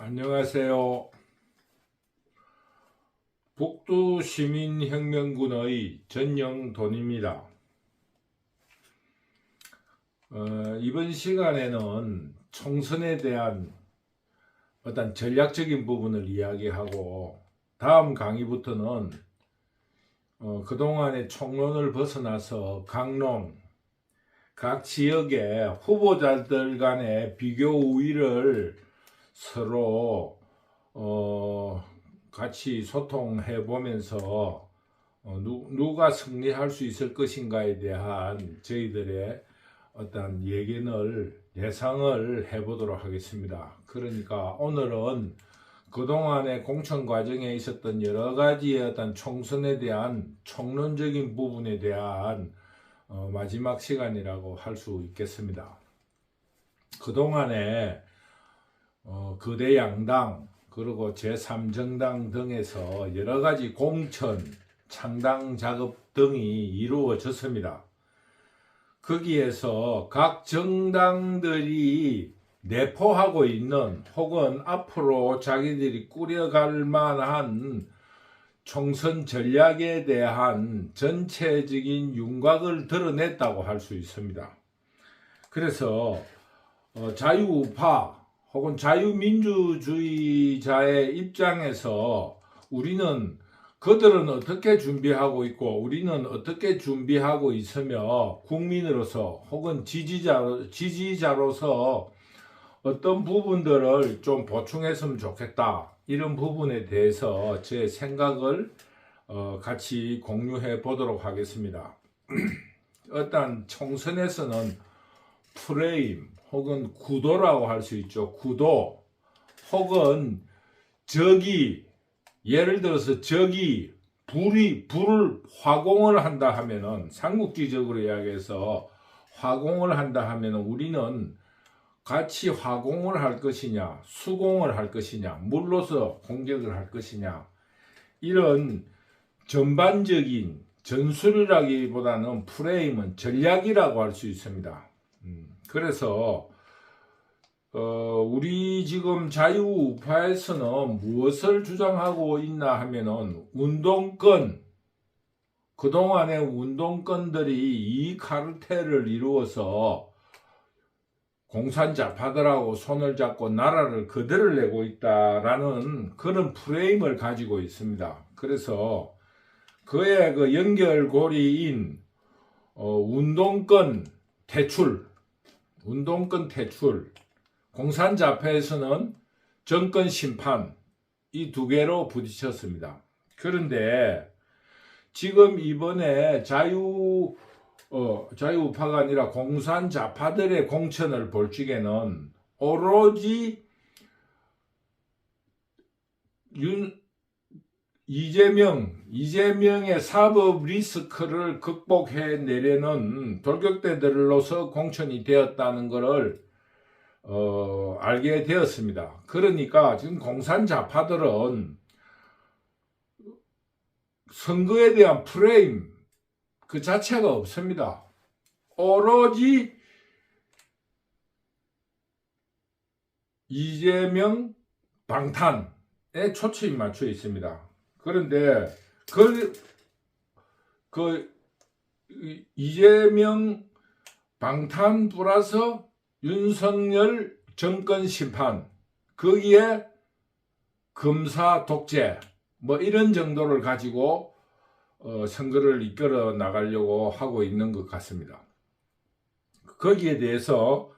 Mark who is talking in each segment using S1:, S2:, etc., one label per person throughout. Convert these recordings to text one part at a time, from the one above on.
S1: 안녕하세요. 북두시민혁명군의 전영돈입니다. 이번 시간에는 총선에 대한 어떤 전략적인 부분을 이야기하고, 다음 강의부터는 그동안의 총론을 벗어나서 각 지역의 후보자들 간의 비교 우위를 서로 같이 소통해 보면서 누가 승리할 수 있을 것인가에 대한 저희들의 어떤 예상을 해보도록 하겠습니다. 그러니까 오늘은 그동안의 공천 과정에 있었던 여러 가지의 어떤 총선에 대한 총론적인 부분에 대한 마지막 시간이라고 할 수 있겠습니다. 그동안에 거대 양당 그리고 제3정당 등에서 여러가지 공천, 창당 작업 등이 이루어졌습니다. 거기에서 각 정당들이 내포하고 있는 혹은 앞으로 자기들이 꾸려갈 만한 총선 전략에 대한 전체적인 윤곽을 드러냈다고 할 수 있습니다. 그래서 자유우파 혹은 자유민주주의자의 입장에서 그들은 어떻게 준비하고 있고 우리는 어떻게 준비하고 있으며 국민으로서 혹은 지지자로서 어떤 부분들을 좀 보충했으면 좋겠다, 이런 부분에 대해서 제 생각을 같이 공유해 보도록 하겠습니다. 일단 총선에서는 프레임 혹은 구도라고 할 수 있죠. 구도 혹은 예를 들어서 불을 화공을 한다 하면은, 삼국지적으로 이야기해서 화공을 한다 하면은 우리는 같이 화공을 할 것이냐, 수공을 할 것이냐, 물로서 공격을 할 것이냐, 이런 전반적인 전술이라기보다는 프레임은 전략이라고 할 수 있습니다. 그래서 우리 지금 자유우파에서는 무엇을 주장하고 있나 하면은 그동안의 운동권들이 이 카르텔을 이루어서 공산자파들하고 손을 잡고 나라를 거들을 내고 있다라는 그런 프레임을 가지고 있습니다. 그래서 그의 그 연결고리인 운동권 퇴출, 공산자파에서는 정권 심판, 이 두 개로 부딪혔습니다. 그런데 지금 이번에 자유우파가 아니라 공산자파들의 공천을 볼 적에는 오로지 이재명의 사법 리스크를 극복해내려는 돌격대들로서 공천이 되었다는 것을 알게 되었습니다. 그러니까 지금 공산자파들은 선거에 대한 프레임 그 자체가 없습니다. 오로지 이재명 방탄에 초점이 맞춰 있습니다. 그런데 이재명 방탄 플러스 윤석열 정권 심판, 거기에 검사 독재, 이런 정도를 가지고 선거를 이끌어 나가려고 하고 있는 것 같습니다. 거기에 대해서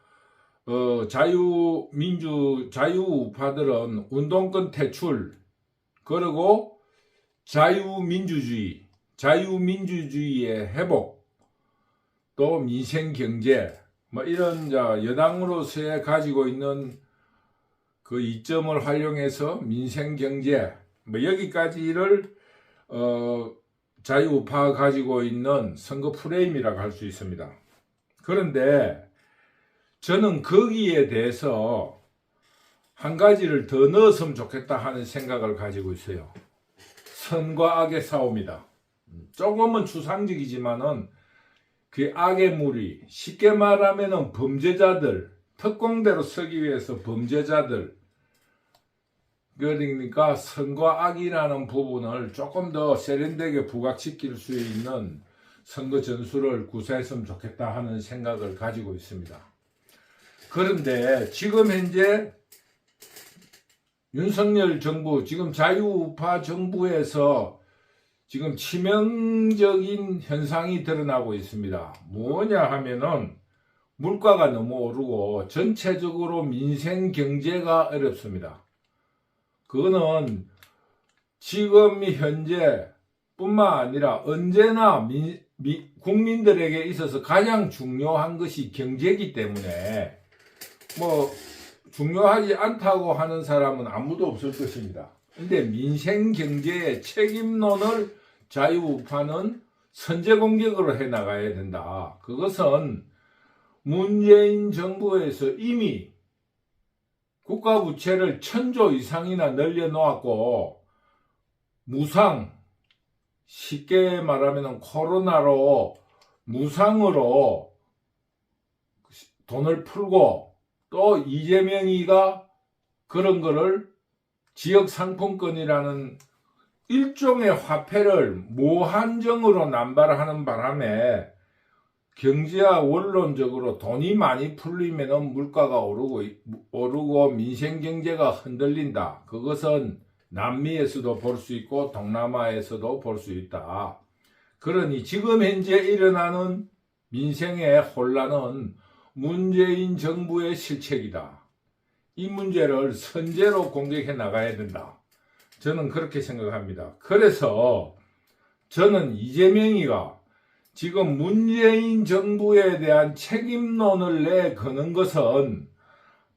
S1: 자유우파들은 운동권 퇴출, 그리고 자유민주주의의 회복, 또 민생경제, 이런 여당으로서의 가지고 있는 그 이점을 활용해서 민생경제, 여기까지를 자유우파가 가지고 있는 선거 프레임이라고 할 수 있습니다. 그런데 저는 거기에 대해서 한 가지를 더 넣었으면 좋겠다 하는 생각을 가지고 있어요. 선과 악의 싸움이다. 조금은 추상적이지만은 그 악의 무리, 쉽게 말하면은 범죄자들, 특공대로 서기 위해서 범죄자들, 그러니까 선거악이라는 부분을 조금 더 세련되게 부각시킬 수 있는 선거 전술을 구사했으면 좋겠다 하는 생각을 가지고 있습니다. 그런데 지금 현재 윤석열 정부, 지금 자유우파 정부에서 지금 치명적인 현상이 드러나고 있습니다. 뭐냐 하면은 물가가 너무 오르고 전체적으로 민생 경제가 어렵습니다. 그거는 지금 현재 뿐만 아니라 언제나 국민들에게 있어서 가장 중요한 것이 경제이기 때문에 뭐 중요하지 않다고 하는 사람은 아무도 없을 것입니다. 근데 민생 경제의 책임론을 자유우파는 선제 공격으로 해 나가야 된다. 그것은 문재인 정부에서 이미 국가 부채를 1000조 이상이나 늘려놓았고 무상, 쉽게 말하면 코로나로 무상으로 돈을 풀고 또 이재명이가 그런 거를 지역상품권이라는 일종의 화폐를 무한정으로 남발하는 바람에 경제와 원론적으로 돈이 많이 풀리면 물가가 오르고 민생 경제가 흔들린다. 그것은 남미에서도 볼 수 있고 동남아에서도 볼 수 있다. 그러니 지금 현재 일어나는 민생의 혼란은 문재인 정부의 실책이다. 이 문제를 선제로 공격해 나가야 된다. 저는 그렇게 생각합니다. 그래서 저는 이재명이가 지금 문재인 정부에 대한 책임론을 내거는 것은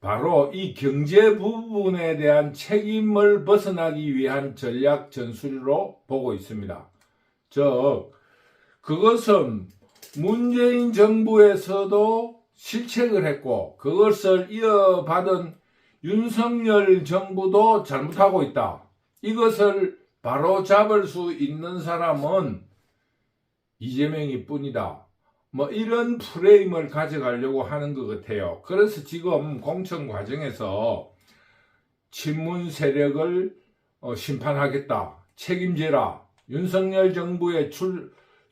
S1: 바로 이 경제 부분에 대한 책임을 벗어나기 위한 전략 전술로 보고 있습니다. 즉, 그것은 문재인 정부에서도 실책을 했고 그것을 이어받은 윤석열 정부도 잘못하고 있다. 이것을 바로 잡을 수 있는 사람은 이재명이 뿐이다. 뭐 이런 프레임을 가져가려고 하는 것 같아요. 그래서 지금 공천 과정에서 친문 세력을 심판하겠다. 책임져라. 윤석열 정부의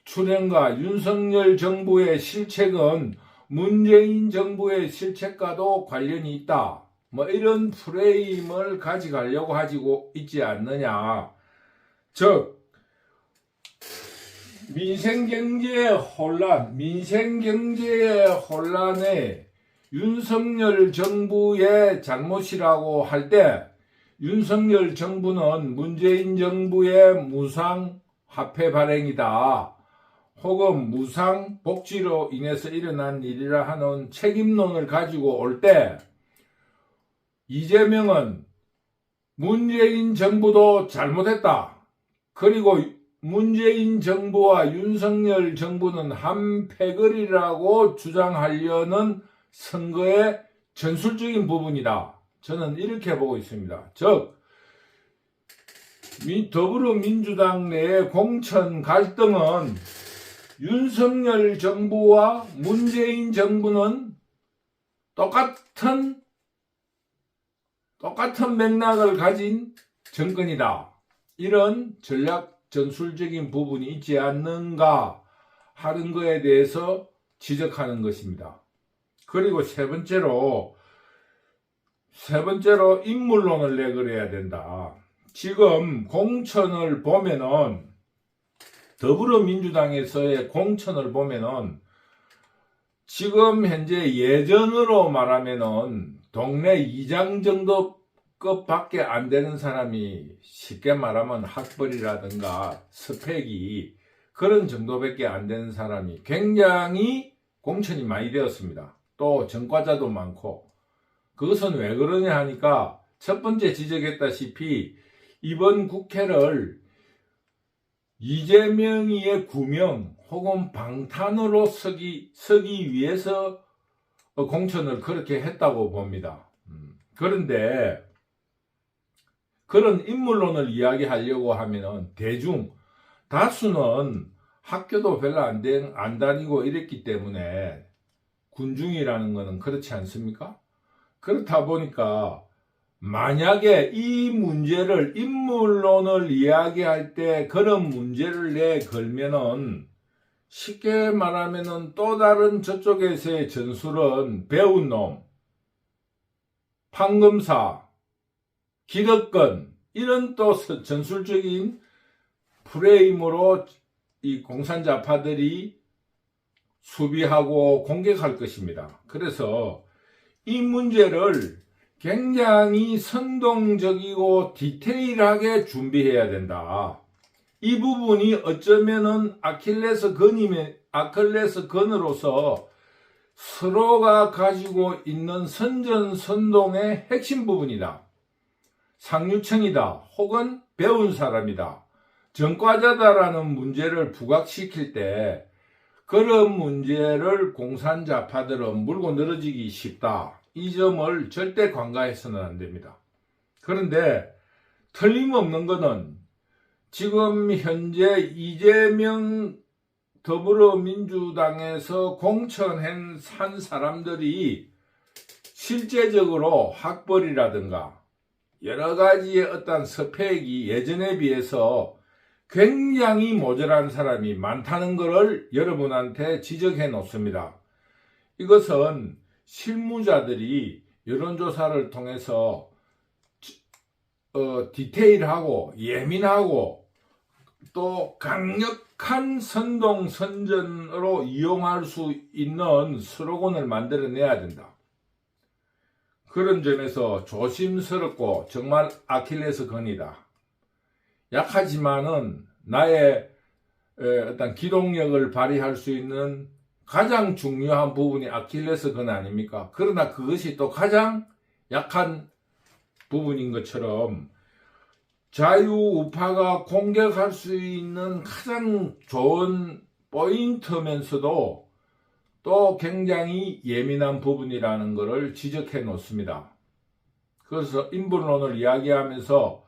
S1: 출현과 윤석열 정부의 실책은 문재인 정부의 실책과도 관련이 있다. 뭐 이런 프레임을 가져가려고 가지고 있지 않느냐. 즉 민생경제의 혼란에 윤석열 정부의 잘못이라고 할 때 윤석열 정부는 문재인 정부의 무상 화폐 발행이다. 혹은 무상 복지로 인해서 일어난 일이라 하는 책임론을 가지고 올 때 이재명은 문재인 정부도 잘못했다. 그리고 문재인 정부와 윤석열 정부는 한 패거리라고 주장하려는 선거의 전술적인 부분이다. 저는 이렇게 보고 있습니다. 즉 더불어민주당 내의 공천 갈등은 윤석열 정부와 문재인 정부는 똑같은 맥락을 가진 정권이다. 이런 전략 전술적인 부분이 있지 않는가 하는 것에 대해서 지적하는 것입니다. 그리고 세 번째로 인물론을 내걸어야 된다. 지금 공천을 보면은 더불어민주당에서의 공천을 보면은 지금 현재 예전으로 말하면은 동네 이장 정도급밖에 안 되는 사람이 쉽게 말하면 학벌이라든가 스펙이 그런 정도밖에 안 되는 사람이 굉장히 공천이 많이 되었습니다. 또 전과자도 많고 그것은 왜 그러냐 하니까 첫 번째 지적했다시피 이번 국회를 이재명이의 구명 혹은 방탄으로 서기 위해서 공천을 그렇게 했다고 봅니다. 그런데 그런 인물론을 이야기하려고 하면은 다수는 학교도 별로 안 다니고 이랬기 때문에 군중이라는 것은 그렇지 않습니까? 그렇다 보니까 만약에 이 문제를 인물론을 이야기할 때 그런 문제를 내걸면은 쉽게 말하면은 또 다른 저쪽에서의 전술은 배운 놈, 판검사, 기득권 이런 또 전술적인 프레임으로 이 공산자파들이 수비하고 공격할 것입니다. 그래서 이 문제를 굉장히 선동적이고 디테일하게 준비해야 된다. 이 부분이 어쩌면은 아킬레스건으로서 서로가 가지고 있는 선전선동의 핵심 부분이다. 상류층이다. 혹은 배운 사람이다. 전과자다라는 문제를 부각시킬 때 그런 문제를 공산자파들은 물고 늘어지기 쉽다. 이 점을 절대 간과해서는 안 됩니다. 그런데 틀림없는 것은 지금 현재 이재명 더불어민주당에서 공천한 사람들이 실제적으로 학벌이라든가 여러 가지의 어떤 스펙이 예전에 비해서 굉장히 모자란 사람이 많다는 것을 여러분한테 지적해 놓습니다. 이것은 실무자들이 여론조사를 통해서 디테일하고 예민하고 또 강력한 선동선전으로 이용할 수 있는 슬로건을 만들어내야 된다. 그런 점에서 조심스럽고 정말 아킬레스건이다. 약하지만은 나의 어떤 기동력을 발휘할 수 있는 가장 중요한 부분이 아킬레스건 아닙니까? 그러나 그것이 또 가장 약한 부분인 것처럼 자유우파가 공격할 수 있는 가장 좋은 포인트면서도 또 굉장히 예민한 부분이라는 것을 지적해 놓습니다. 그래서 인물론을 이야기하면서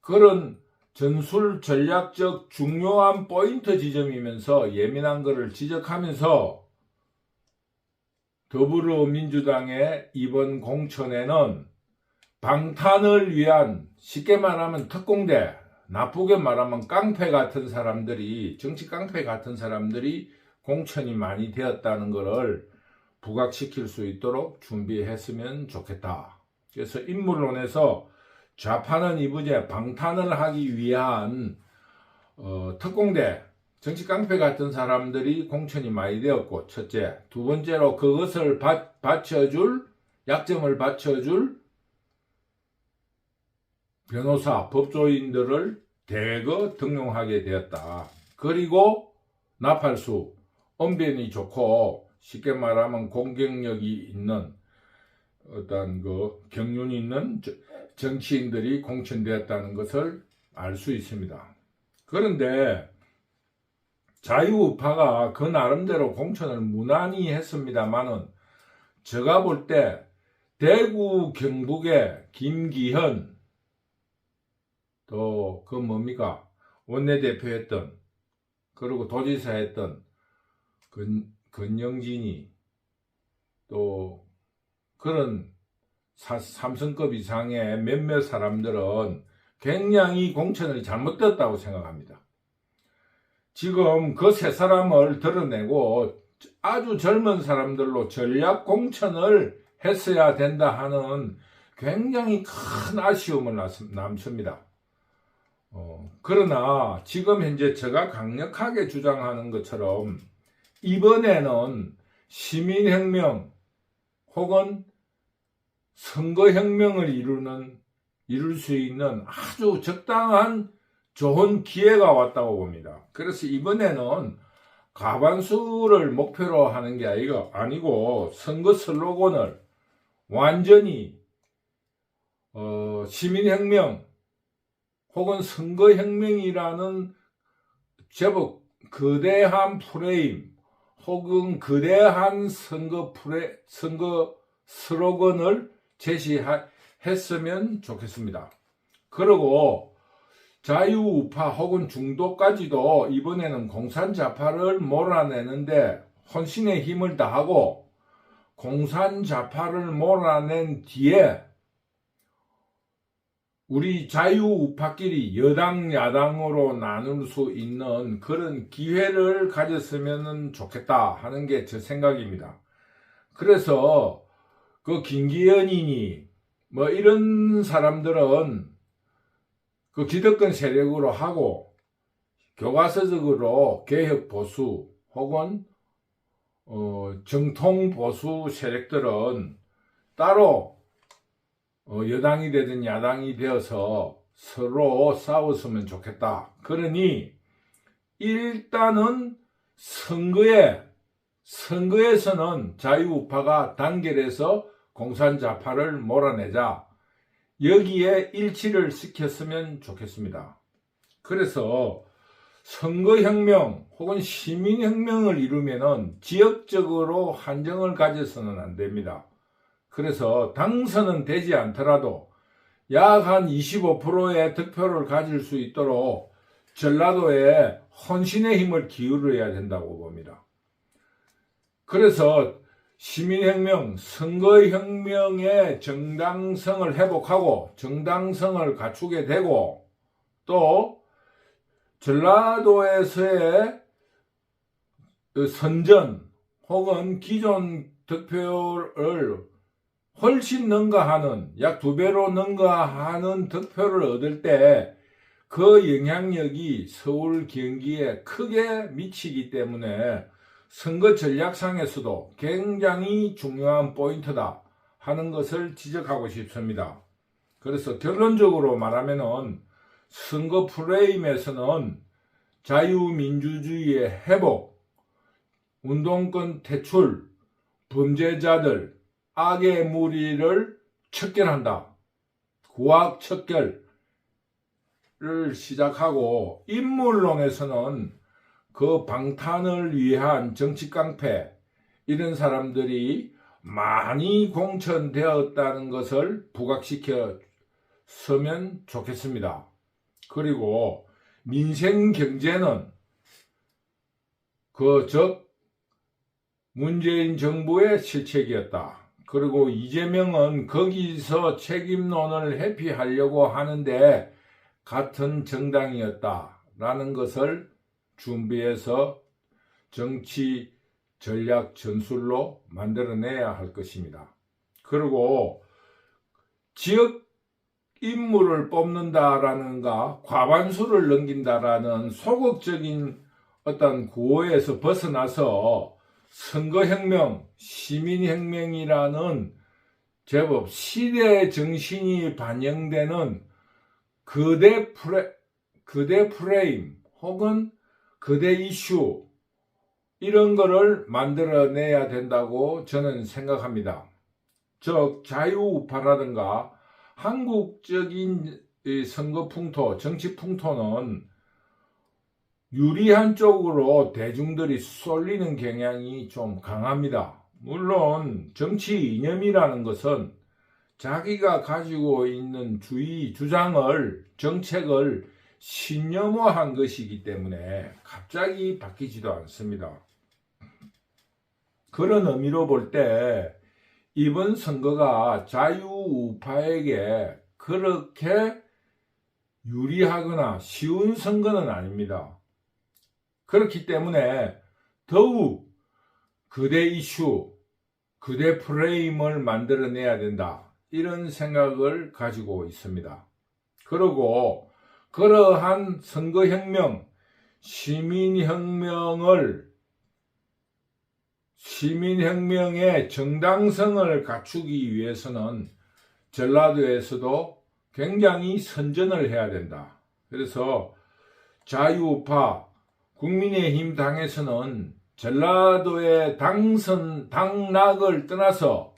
S1: 그런 전술 전략적 중요한 포인트 지점이면서 예민한 것을 지적하면서 더불어민주당의 이번 공천에는 방탄을 위한 쉽게 말하면 특공대, 나쁘게 말하면 깡패 같은 사람들이 정치 깡패 같은 사람들이 공천이 많이 되었다는 것을 부각시킬 수 있도록 준비했으면 좋겠다. 그래서 인물론에서 좌파는 이번에 방탄을 하기 위한 특공대, 정치 깡패 같은 사람들이 공천이 많이 되었고 첫째, 두 번째로 그것을 약점을 받쳐줄 변호사, 법조인들을 대거 등용하게 되었다. 그리고 나팔수, 언변이 좋고 쉽게 말하면 공격력이 있는 어떤 경륜이 있는 정치인들이 공천되었다는 것을 알 수 있습니다. 그런데 자유우파가 그 나름대로 공천을 무난히 했습니다만은 제가 볼 때 대구 경북의 김기현 또 원내대표 했던 그리고 도지사 했던 건영진이 또 그런 삼성급 이상의 몇몇 사람들은 굉장히 공천을 잘못됐다고 생각합니다. 지금 그 세 사람을 드러내고 아주 젊은 사람들로 전략 공천을 했어야 된다 하는 굉장히 큰 아쉬움을 남습니다. 그러나 지금 현재 제가 강력하게 주장하는 것처럼 이번에는 시민혁명 혹은 선거혁명을 이룰 수 있는 아주 적당한 좋은 기회가 왔다고 봅니다. 그래서 이번에는 과반수를 목표로 하는 게 아니고 선거 슬로건을 완전히 시민혁명 혹은 선거혁명이라는 제법 거대한 프레임 혹은 거대한 선거 슬로건을 제시했으면 좋겠습니다. 그리고 자유우파 혹은 중도까지도 이번에는 공산자파를 몰아내는데 혼신의 힘을 다하고 공산자파를 몰아낸 뒤에 우리 자유우파끼리 여당 야당으로 나눌 수 있는 그런 기회를 가졌으면 좋겠다 하는 게 제 생각입니다. 그래서 그 김기현이니 뭐 이런 사람들은 그 기득권 세력으로 하고 교과서적으로 개혁 보수 혹은 정통 보수 세력들은 따로 여당이 되든 야당이 되어서 서로 싸웠으면 좋겠다. 그러니 일단은 선거에서는 자유우파가 단결해서 공산자파를 몰아내자. 여기에 일치를 시켰으면 좋겠습니다. 그래서 선거혁명 혹은 시민혁명을 이루면은 지역적으로 한정을 가져서는 안 됩니다. 그래서 당선은 되지 않더라도 약 한 25%의 득표를 가질 수 있도록 전라도에 헌신의 힘을 기울여야 된다고 봅니다. 그래서 시민혁명, 선거혁명의 정당성을 회복하고 정당성을 갖추게 되고 또 전라도에서의 선전 혹은 기존 득표를 훨씬 능가하는 약 2배로 능가하는 득표를 얻을 때 그 영향력이 서울, 경기에 크게 미치기 때문에 선거 전략상에서도 굉장히 중요한 포인트다 하는 것을 지적하고 싶습니다. 그래서 결론적으로 말하면은 선거 프레임에서는 자유민주주의의 회복, 운동권 퇴출, 범죄자들, 악의 무리를 척결한다. 구악 척결을 시작하고 인물론에서는 그 방탄을 위한 정치 깡패 이런 사람들이 많이 공천되었다는 것을 부각시켜 서면 좋겠습니다. 그리고 민생 경제는 즉 문재인 정부의 실책이었다. 그리고 이재명은 거기서 책임론을 회피하려고 하는데 같은 정당이었다라는 것을 준비해서 정치 전략 전술로 만들어내야 할 것입니다. 그리고 지역 인물을 뽑는다라는가 과반수를 넘긴다라는 소극적인 어떤 구호에서 벗어나서 선거혁명, 시민혁명이라는 제법 시대 정신이 반영되는 거대 프레임 혹은 거대 이슈 이런 거를 만들어내야 된다고 저는 생각합니다. 즉 자유우파라든가 한국적인 선거 풍토, 정치 풍토는 유리한 쪽으로 대중들이 쏠리는 경향이 좀 강합니다. 물론 정치 이념이라는 것은 자기가 가지고 있는 주장을, 정책을 신념화한 것이기 때문에 갑자기 바뀌지도 않습니다. 그런 의미로 볼 때 이번 선거가 자유우파에게 그렇게 유리하거나 쉬운 선거는 아닙니다. 그렇기 때문에 더욱 거대 이슈, 거대 프레임을 만들어내야 된다. 이런 생각을 가지고 있습니다. 그리고 그러한 선거혁명, 시민혁명의 정당성을 갖추기 위해서는 전라도에서도 굉장히 선전을 해야 된다. 그래서 자유우파, 국민의힘 당에서는 전라도의 당락을 떠나서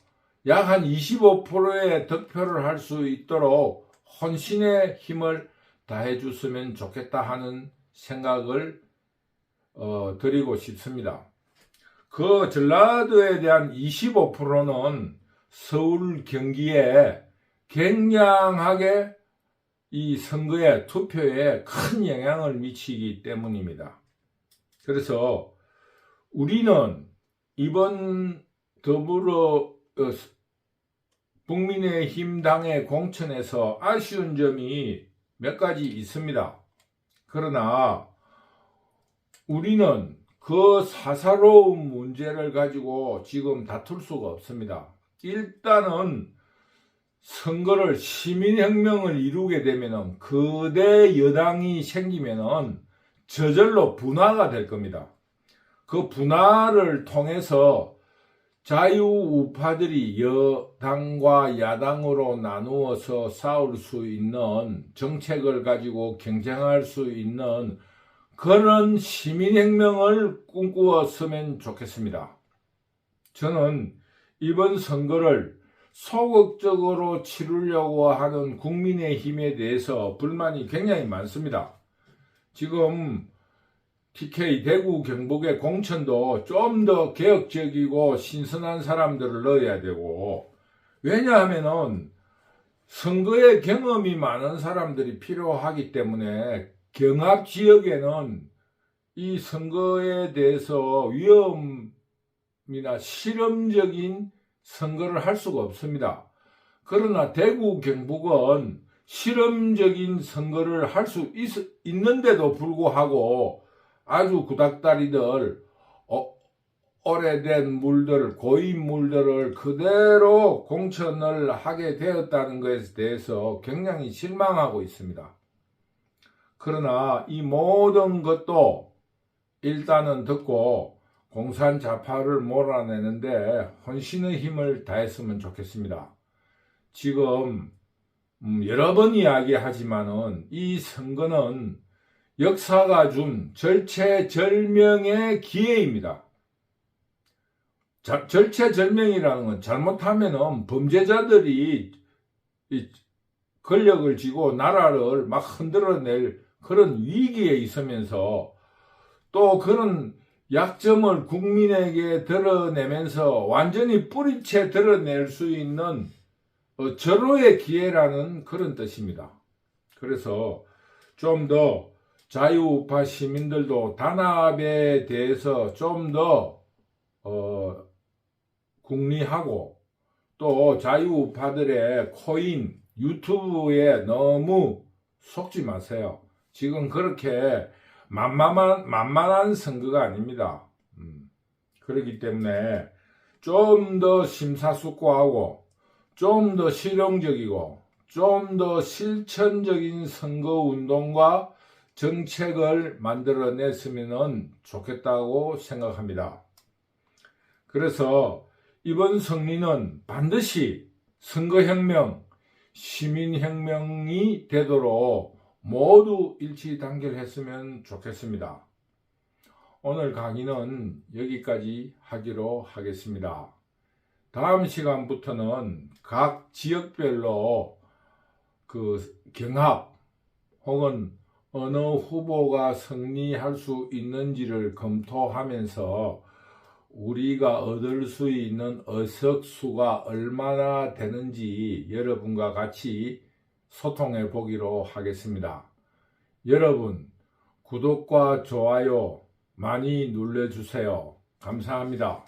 S1: 약 한 25%의 득표를 할 수 있도록 헌신의 힘을 다해 줬으면 좋겠다 하는 생각을 드리고 싶습니다. 그 전라도에 대한 25%는 서울, 경기에 굉장하게 이 선거에, 투표에 큰 영향을 미치기 때문입니다. 그래서 우리는 이번 국민의힘 당의 공천에서 아쉬운 점이 몇 가지 있습니다. 그러나 우리는 그 사사로운 문제를 가지고 지금 다툴 수가 없습니다. 일단은 선거를 시민혁명을 이루게 되면은 거대 여당이 생기면은 저절로 분화가 될 겁니다. 그 분화를 통해서 자유우파들이 여당과 야당으로 나누어서 싸울 수 있는 정책을 가지고 경쟁할 수 있는 그런 시민혁명을 꿈꾸었으면 좋겠습니다. 저는 이번 선거를 소극적으로 치르려고 하는 국민의힘에 대해서 불만이 굉장히 많습니다. 지금 TK 대구 경북의 공천도 좀 더 개혁적이고 신선한 사람들을 넣어야 되고, 왜냐하면은 선거에 경험이 많은 사람들이 필요하기 때문에 경합 지역에는 이 선거에 대해서 위험이나 실험적인 선거를 할 수가 없습니다. 그러나 대구 경북은 실험적인 선거를 할 수 있는데도 불구하고 아주 구닥다리들, 오래된 물들, 고인 물들을 그대로 공천을 하게 되었다는 것에 대해서 굉장히 실망하고 있습니다. 그러나 이 모든 것도 일단은 듣고 공산자파를 몰아내는데 혼신의 힘을 다했으면 좋겠습니다. 지금 여러 번 이야기하지만은 이 선거는 역사가 준 절체절명의 기회입니다. 절체절명이라는 건 잘못하면은 범죄자들이 권력을 쥐고 나라를 막 흔들어낼 그런 위기에 있으면서 또 그런 약점을 국민에게 드러내면서 완전히 뿌리채 드러낼 수 있는 절호의 기회라는 그런 뜻입니다. 그래서 좀 더 자유우파 시민들도 단합에 대해서 좀 더 궁리하고, 또 자유우파들의 코인 유튜브에 너무 속지 마세요. 지금 그렇게 만만한 선거가 아닙니다. 그렇기 때문에 좀 더 심사숙고하고 좀 더 실용적이고 좀 더 실천적인 선거운동과 정책을 만들어냈으면 좋겠다고 생각합니다. 그래서 이번 승리는 반드시 선거혁명, 시민혁명이 되도록 모두 일치단결했으면 좋겠습니다. 오늘 강의는 여기까지 하기로 하겠습니다. 다음 시간부터는 각 지역별로 그 경합 혹은 어느 후보가 승리할 수 있는지를 검토하면서 우리가 얻을 수 있는 의석수가 얼마나 되는지 여러분과 같이 소통해 보기로 하겠습니다. 여러분, 구독과 좋아요 많이 눌러주세요. 감사합니다.